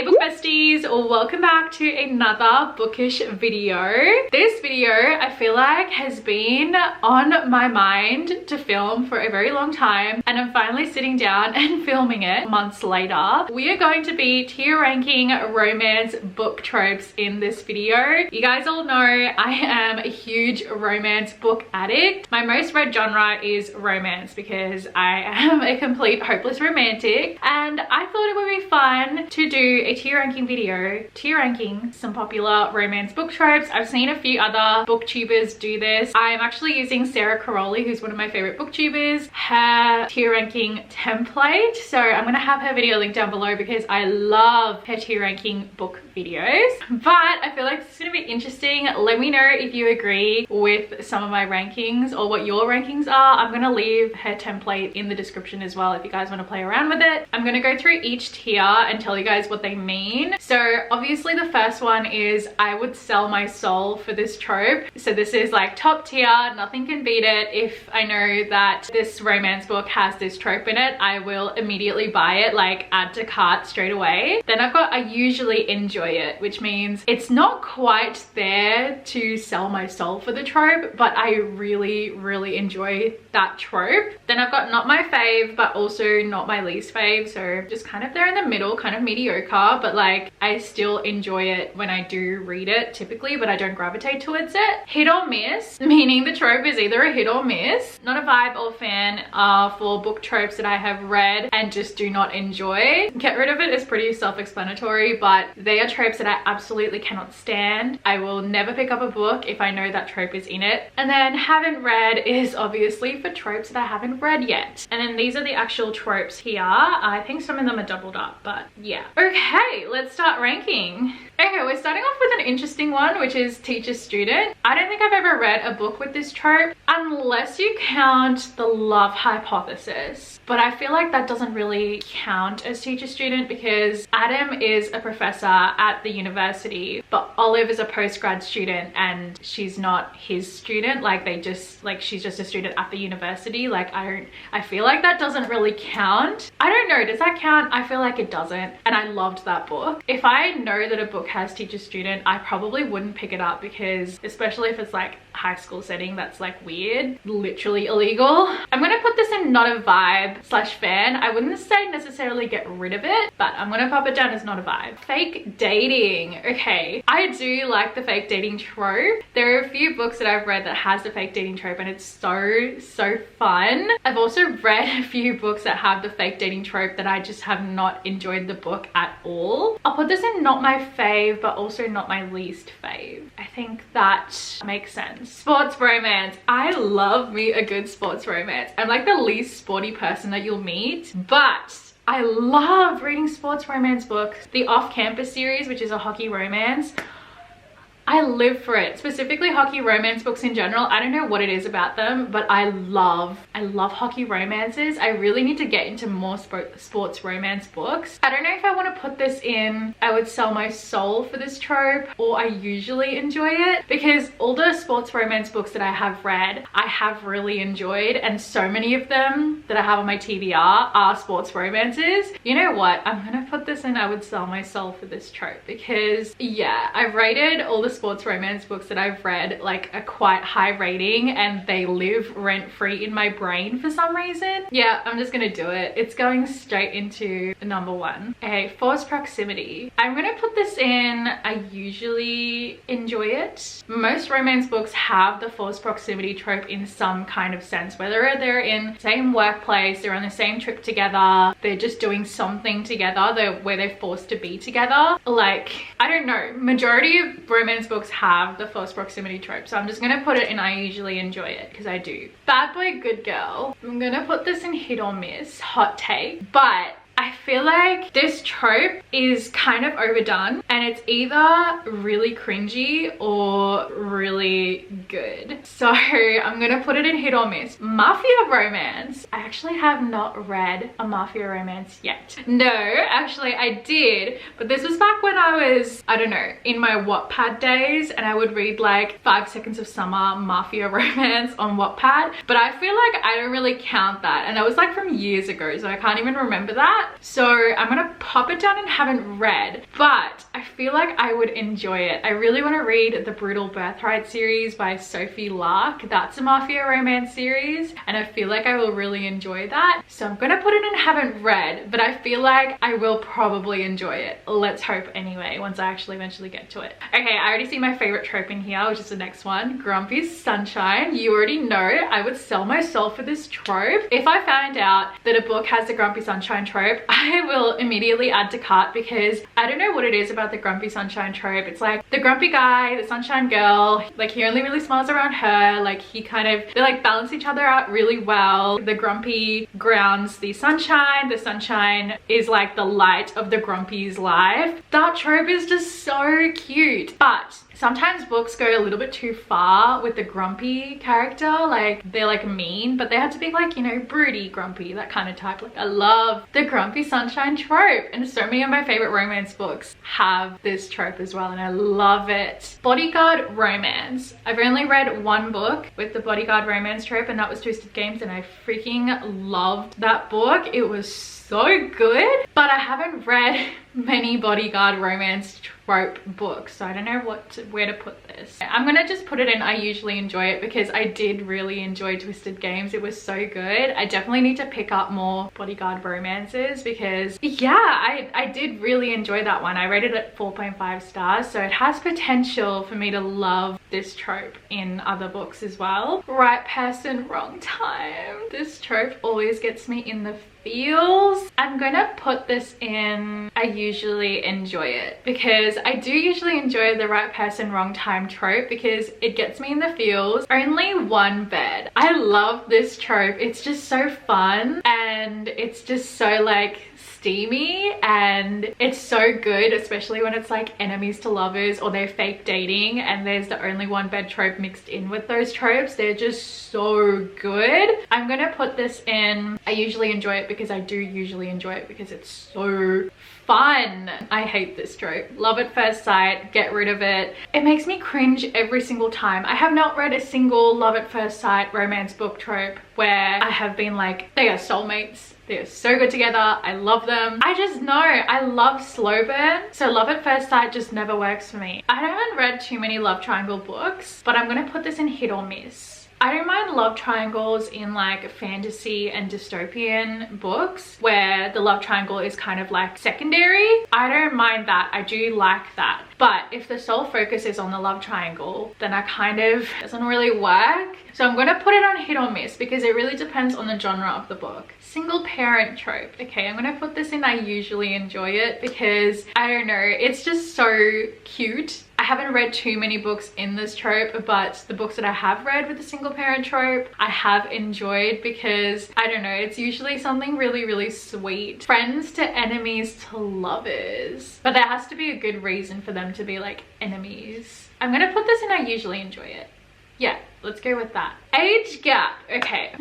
Hey book besties, welcome back to another bookish video. This video I feel like has been on my mind to film for a very long time, and I'm finally sitting down and filming it months later. We are going to be tier ranking romance book tropes in this video. You guys all know I am a huge romance book addict. My most read genre is romance because I am a complete hopeless romantic, and I thought it would be fun to do a tier ranking video, tier ranking some popular romance book tropes. I've seen a few other booktubers do this. I'm actually using Sarah Caroli, who's one of my favorite booktubers, her tier ranking template. So I'm gonna have her video linked down below because I love her tier ranking book videos. But I feel like this is gonna be interesting. Let me know if you agree with some of my rankings or what your rankings are. I'm gonna leave her template in the description as well if you guys want to play around with it. I'm gonna go through each tier and tell you guys what they mean. So obviously the first one is I would sell my soul for this trope. So this is like top tier, nothing can beat it. If I know that this romance book has this trope in it, I will immediately buy it, like add to cart straight away. Then I've got I usually enjoy it, which means it's not quite there to sell my soul for the trope, but I really enjoy that trope. Then I've got not my fave but also not my least fave, so just kind of there in the middle, kind of mediocre, but like I still enjoy it when I do read it typically, but I don't gravitate towards it. Hit or miss, meaning the trope is either a hit or miss. Not a vibe or fan for book tropes that I have read and just do not enjoy. Get rid of it is pretty self-explanatory, but they are tropes that I absolutely cannot stand. I will never pick up a book if I know that trope is in it. And then haven't read is obviously for tropes that I haven't read yet. And then these are the actual tropes here. I think some of them are doubled up, but yeah. Okay, let's start ranking. Okay, we're starting off with an interesting one, which is teacher student. I don't think I've ever read a book with this trope unless you count the love hypothesis, but I feel like that doesn't really count as teacher student because Adam is a professor at the university, but Olive is a postgrad student and she's not his student. Like she's just a student at the university. Like I feel like that doesn't really count. I don't know, does that count? I feel like it doesn't, and I loved that book. If I know that a book has teacher student, I probably wouldn't pick it up because, especially if it's like high school setting, that's like weird, literally illegal. I'm gonna put this in not a vibe slash fan. I wouldn't say necessarily get rid of it, but I'm gonna pop it down as not a vibe. Fake dating. Okay, I do like the fake dating trope. There are a few books that I've read that has the fake dating trope and it's so fun. I've also read a few books that have the fake dating trope that I just have not enjoyed the book at all. I'll put this in not my fave but also not my least fave. I think that makes sense. Sports romance. I love me a good sports romance. I'm like the least sporty person that you'll meet, but I love reading sports romance books. The Off-Campus series, which is a hockey romance, I live for it. Specifically hockey romance books in general. I don't know what it is about them, but I love hockey romances. I really need to get into more sports romance books. I don't know if I want to put this in I would sell my soul for this trope or I usually enjoy it, because all the sports romance books that I have read I have really enjoyed, and so many of them that I have on my TBR are sports romances. You know what? I'm gonna put this in I would sell my soul for this trope because yeah, I've rated all the sports romance books that I've read like a quite high rating and they live rent-free in my brain for some reason. Yeah, I'm just gonna do it. It's going straight into number one. Okay, forced proximity. I'm gonna put this in I usually enjoy it. Most romance books have the forced proximity trope in some kind of sense, whether they're in the same workplace, they're on the same trip together, they're just doing something together where they're forced to be together. Like, I don't know, majority of romance books have the forced proximity trope, so I'm just gonna put it in I usually enjoy it because I do. Bad boy good girl. I'm gonna put this in hit or miss, hot take, but I feel like this trope is kind of overdone and it's either really cringy or really good. So I'm gonna put it in hit or miss. Mafia romance. I actually have not read a mafia romance yet. No, actually I did, but this was back when I was, I don't know, in my Wattpad days, and I would read like 5 Seconds of Summer mafia romance on Wattpad, but I feel like I don't really count that, and that was like from years ago, so I can't even remember that. so I'm gonna pop it down and haven't read, but I feel like I would enjoy it. I really want to read the Brutal Birthright series by Sophie Lark. That's a mafia romance series and I feel like I will really enjoy that. So I'm gonna put it in haven't read, but I feel like I will probably enjoy it. Let's hope anyway, once I actually eventually get to it. Okay, I already see my favorite trope in here, which is the next one, Grumpy Sunshine. You already know I would sell my soul for this trope. If I found out that a book has the Grumpy Sunshine trope, I will immediately add to cart, because I don't know what it is about the Grumpy Sunshine trope. It's like the grumpy guy, the sunshine girl, like he only really smiles around her, like he kind of, they like balance each other out really well. The grumpy grounds the sunshine is like the light of the grumpy's life. That trope is just so cute, but sometimes books go a little bit too far with the grumpy character. Like they're like mean, but they have to be like, you know, broody grumpy, that kind of type. Like I love the Grumpy Sunshine trope, and so many of my favorite romance books have this trope as well, and I love it. Bodyguard romance. I've only read one book with the bodyguard romance trope, and that was Twisted Games, and I freaking loved that book. It was so good, but I haven't read many bodyguard romance trope books, so I don't know where to put this. I'm gonna just put it in I usually enjoy it, because I did really enjoy Twisted Games. It was so good. I definitely need to pick up more bodyguard romances, because yeah, I did really enjoy that one. I rated it 4.5 stars, so it has potential for me to love this trope in other books as well. Right person, wrong time. This trope always gets me in the feels. I'm gonna put this in I usually enjoy it, because I do usually enjoy the right person wrong time trope, because it gets me in the feels. Only one bed. I love this trope. It's just so fun, and it's just so like steamy, and it's so good, especially when it's like enemies to lovers or they're fake dating and there's the only one bed trope mixed in with those tropes. They're just so good. I'm gonna put this in I usually enjoy it, because I do usually enjoy it, because it's so fun. I hate this trope. Love at first sight, get rid of it. It makes me cringe every single time. I have not read a single love at first sight romance book trope where I have been like, they are soulmates. They're so good together. I love them. I just know I love slow burn. So love at first sight just never works for me. I haven't read too many love triangle books, but I'm gonna put this in hit or miss. I don't mind love triangles in like fantasy and dystopian books where the love triangle is kind of like secondary. I don't mind that. I do like that. But if the sole focus is on the love triangle, then I kind of doesn't really work. So I'm gonna put it on hit or miss, because it really depends on the genre of the book. Single parent trope. Okay, I'm gonna put this in I usually enjoy it, because I don't know, it's just so cute. I haven't read too many books in this trope, but the books that I have read with the single parent trope, I have enjoyed, because I don't know, it's usually something really, really sweet. Friends to enemies to lovers. But there has to be a good reason for them to be like enemies. I'm gonna put this in I usually enjoy it. Yeah, let's go with that. Age gap. Okay.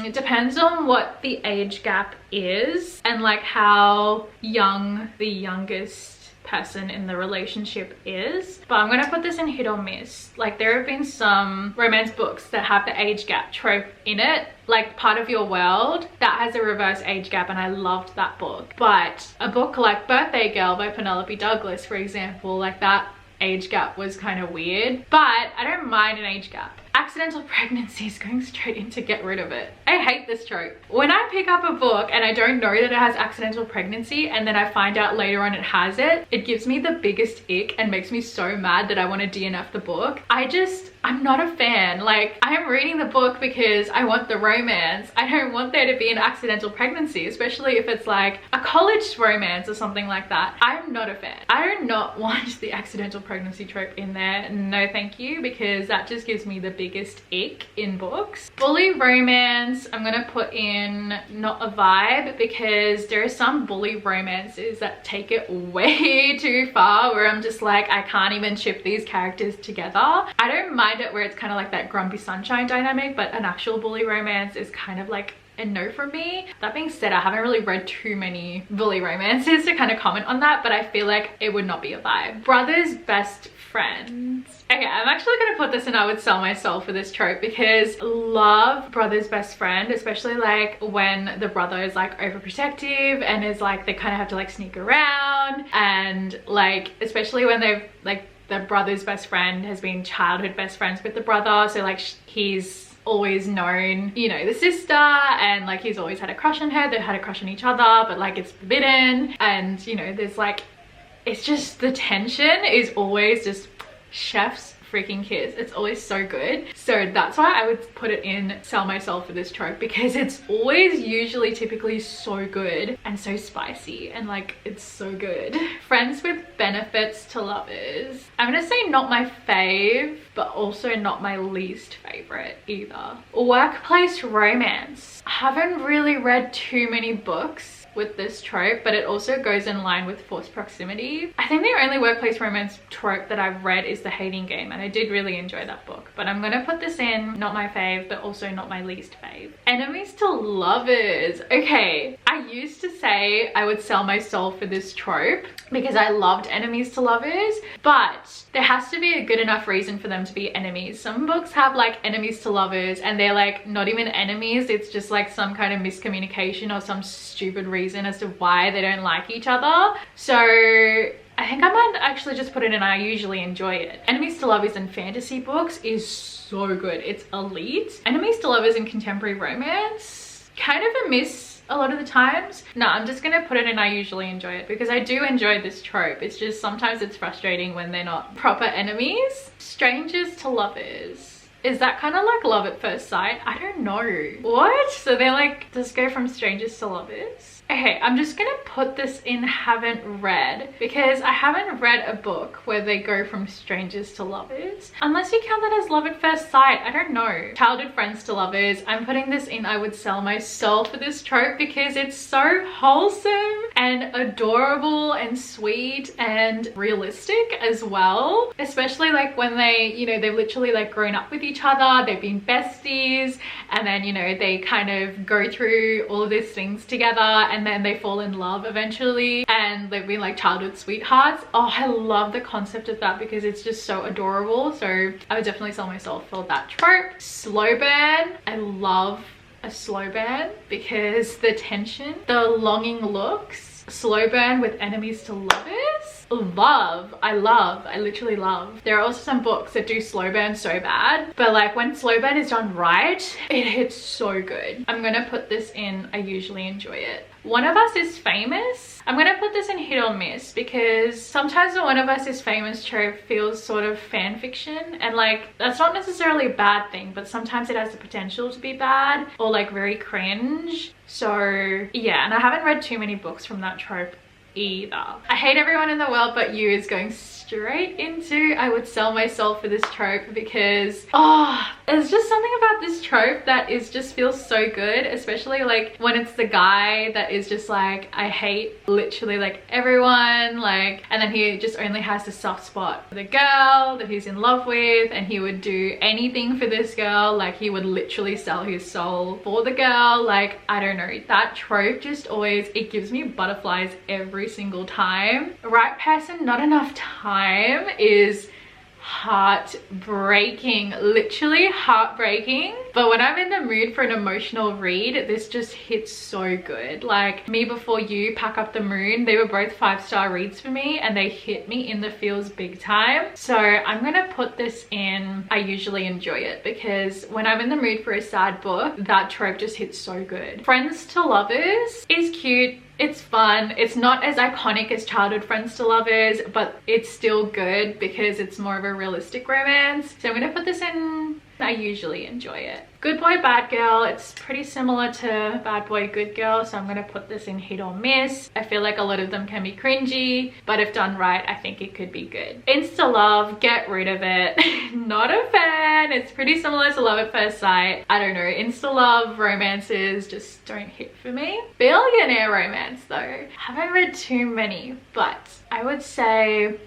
It depends on what the age gap is and like how young the youngest person in the relationship is, but I'm gonna put this in hit or miss. Like there have been some romance books that have the age gap trope in it, like Part of Your World, that has a reverse age gap, and I loved that book. But a book like Birthday Girl by Penelope Douglas, for example, like that age gap was kind of weird, but I don't mind an age gap. Accidental pregnancies, going straight into get rid of it. I hate this trope. When I pick up a book and I don't know that it has accidental pregnancy, and then I find out later on it has it, it gives me the biggest ick and makes me so mad that I want to DNF the book. I'm not a fan. Like, I am reading the book because I want the romance. I don't want there to be an accidental pregnancy, especially if it's like a college romance or something like that. I'm not a fan. I do not want the accidental pregnancy trope in there. No thank you, because that just gives me the biggest ick in books. Bully romance, I'm gonna put in not a vibe, because there are some bully romances that take it way too far, where I'm just like, I can't even ship these characters together. I don't mind it where it's kind of like that Grumpy Sunshine dynamic, but an actual bully romance is kind of like a no from me. That being said, I haven't really read too many bully romances to kind of comment on that, but I feel like it would not be a vibe. Brothers best friends. Okay, I'm actually gonna put this in I would sell my soul for this trope, because love brother's best friend, especially like when the brother is like overprotective and is like, they kind of have to like sneak around, and like especially when they've like, the brother's best friend has been childhood best friends with the brother, so like he's always known, you know, the sister, and like he's always had a crush on her. They've had a crush on each other, but like it's forbidden, and you know, there's like, it's just, the tension is always just chef's freaking kiss. It's always so good. So that's why I would put it in sell my soul for this trope, because it's always usually typically so good and so spicy, and like it's so good. Friends with benefits to lovers. I'm gonna say not my fave, but also not my least favorite either. Workplace romance. I haven't really read too many books with this trope, but it also goes in line with forced proximity. I think the only workplace romance trope that I've read is The Hating Game, and I did really enjoy that book, but I'm gonna put this in not my fave, but also not my least fave. Enemies to lovers. Okay, I used to say I would sell my soul for this trope because I loved enemies to lovers, but there has to be a good enough reason for them to be enemies. Some books have like enemies to lovers and they're like not even enemies, it's just like some kind of miscommunication or some stupid reason as to why they don't like each other. So I think I might actually just put it in I usually enjoy it. Enemies to lovers in fantasy books is so good. It's elite. Enemies to lovers in contemporary romance, kind of a miss a lot of the times. No, I'm just gonna put it in I usually enjoy it, because I do enjoy this trope. It's just sometimes it's frustrating when they're not proper enemies. Strangers to lovers. Is that kind of like love at first sight? I don't know. What? So they're like, just go from strangers to lovers? Okay, I'm just gonna put this in haven't read, because I haven't read a book where they go from strangers to lovers. Unless you count that as love at first sight, I don't know. Childhood friends to lovers. I'm putting this in I would sell my soul for this trope because it's so wholesome and adorable and sweet and realistic as well. Especially like when they, you know, they've literally like grown up with each other, they've been besties, and then, you know, they kind of go through all of these things together, and then they fall in love eventually, and they've been like childhood sweethearts. Oh, I love the concept of that because it's just so adorable. So I would definitely sell myself for that trope. Slow burn. I love a slow burn because the tension, the longing looks. Slow burn with enemies to lovers. I literally love. There are also some books that do slow burn so bad, but like when slow burn is done right, it hits so good. I'm gonna put this in I usually enjoy it. One of Us is Famous. I'm gonna put this in hit or miss because sometimes the One of Us is Famous trope feels sort of fan fiction, and like that's not necessarily a bad thing, but sometimes it has the potential to be bad or like very cringe. So yeah, and I haven't read too many books from that trope either. I Hate Everyone in the World But You is going straight into I would sell my soul for this trope because there's just something about this trope that is just feels so good, especially like when it's the guy that is just like, I hate literally like everyone, like, and then he just only has the soft spot for the girl that he's in love with, and he would do anything for this girl. Like he would literally sell his soul for the girl. Like, I don't know, that trope just always, it gives me butterflies every single time. Right person, not enough time is heartbreaking, literally heartbreaking. But when I'm in the mood for an emotional read, this just hits so good. Like Me Before You, Pack Up the Moon, they were both 5-star reads for me and they hit me in the feels big time. So I'm gonna put this in I usually enjoy it because when I'm in the mood for a sad book, that trope just hits so good. Friends to Lovers is cute. It's fun. It's not as iconic as Childhood Friends to Lovers, but it's still good because it's more of a realistic romance. So I'm gonna put this in I usually enjoy it. Good Boy, Bad Girl. It's pretty similar to Bad Boy, Good Girl, so I'm gonna put this in hit or miss. I feel like a lot of them can be cringy, but if done right, I think it could be good. Insta Love, get rid of it. Not a fan. It's pretty similar to Love at First Sight. I don't know, Insta Love romances just don't hit for me. Billionaire romance though. Haven't read too many, but I would say,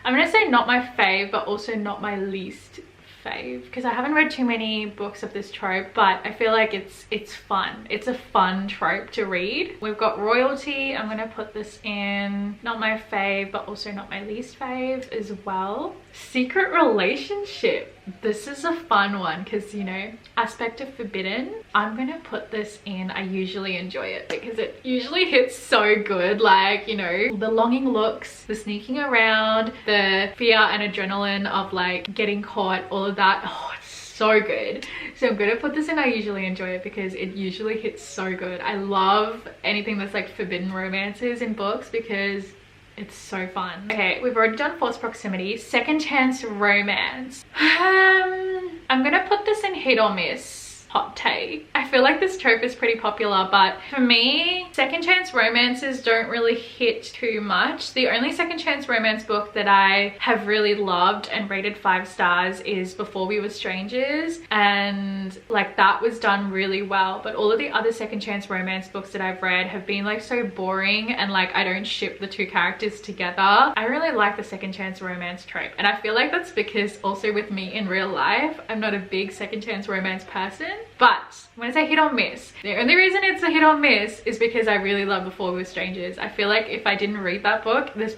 I'm gonna say not my fave, but also not my least fave because I haven't read too many books of this trope, but I feel like it's fun. It's a fun trope to read. We've got royalty. I'm gonna put this in not my fave, but also not my least fave as well. Secret relationship. This is a fun one because, you know, aspect of forbidden. I'm gonna put this in I usually enjoy it because it usually hits so good. Like, you know, the longing looks, the sneaking around, the fear and adrenaline of like getting caught, all of that. Oh, it's so good. So I'm gonna put this in I usually enjoy it because it usually hits so good. I love anything that's like forbidden romances in books because it's so fun. Okay, we've already done false proximity. Second chance romance. I'm gonna put this in hit or miss. Hot take. I feel like this trope is pretty popular, but for me, second chance romances don't really hit too much. The only second chance romance book that I have really loved and rated 5 stars is Before We Were Strangers, and like that was done really well. But all of the other second chance romance books that I've read have been like so boring, and like I don't ship the 2 characters together. I really like the second chance romance trope, and I feel like that's because also with me in real life, I'm not a big second chance romance person. But when I say hit or miss, the only reason it's a hit or miss is because I really love Before We Were Strangers. I feel like if I didn't read that book, this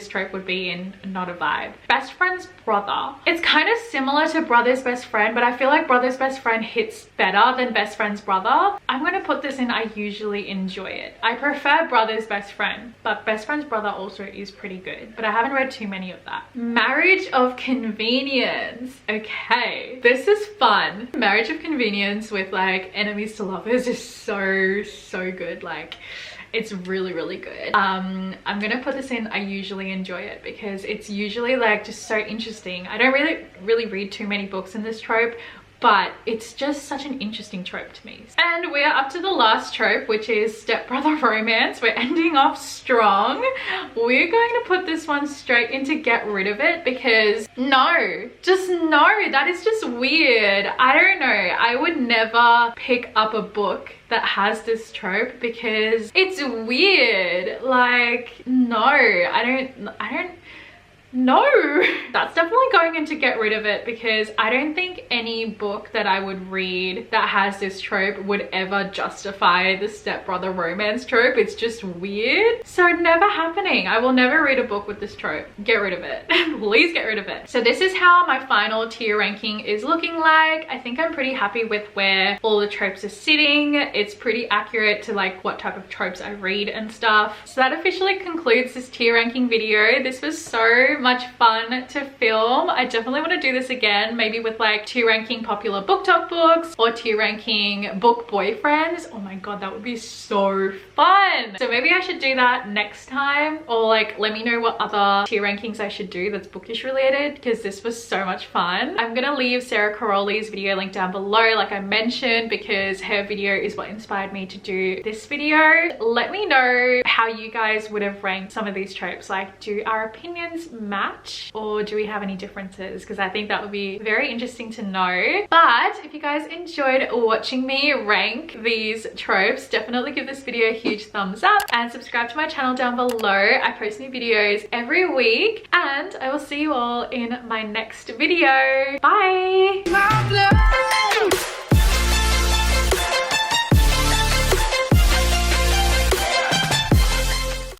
trope would be in not a vibe. Best friend's brother. It's kind of similar to brother's best friend, but I feel like brother's best friend hits better than best friend's brother. I'm gonna put this in I usually enjoy it. I prefer brother's best friend, but best friend's brother also is pretty good, but I haven't read too many of that. Marriage of convenience. Okay, this is fun. Marriage of convenience with like enemies to lovers is so good. Like, it's really good. I'm gonna put this in I usually enjoy it because it's usually like just so interesting. I don't really read too many books in this trope, but it's just such an interesting trope to me. And we're up to the last trope, which is stepbrother romance. We're ending off strong. We're going to put this one straight into get rid of it because no, that is just weird. I don't know. I would never pick up a book that has this trope because it's weird. Like, no, I don't no, that's definitely going into get rid of it because I don't think any book that I would read that has this trope would ever justify the stepbrother romance trope. It's just weird. So never happening. I will never read a book with this trope. Get rid of it. Please get rid of it. So this is how my final tier ranking is looking like. I think I'm pretty happy with where all the tropes are sitting. It's pretty accurate to like what type of tropes I read and stuff. So that officially concludes this tier ranking video. This was so much fun to film. I definitely want to do this again, maybe with like tier ranking popular booktok books or tier ranking book boyfriends. Oh my god, that would be so fun. So maybe I should do that next time, or like let me know what other tier rankings I should do that's bookish related because this was so much fun. I'm gonna leave Sarah Caroli's video link down below like I mentioned because her video is what inspired me to do this video. Let me know how you guys would have ranked some of these tropes. Like, do our opinions match or do we have any differences? Because I think that would be very interesting to know. But if you guys enjoyed watching me rank these tropes, definitely give this video a huge thumbs up and subscribe to my channel down below. I post new videos every week and I will see you all in my next video. Bye!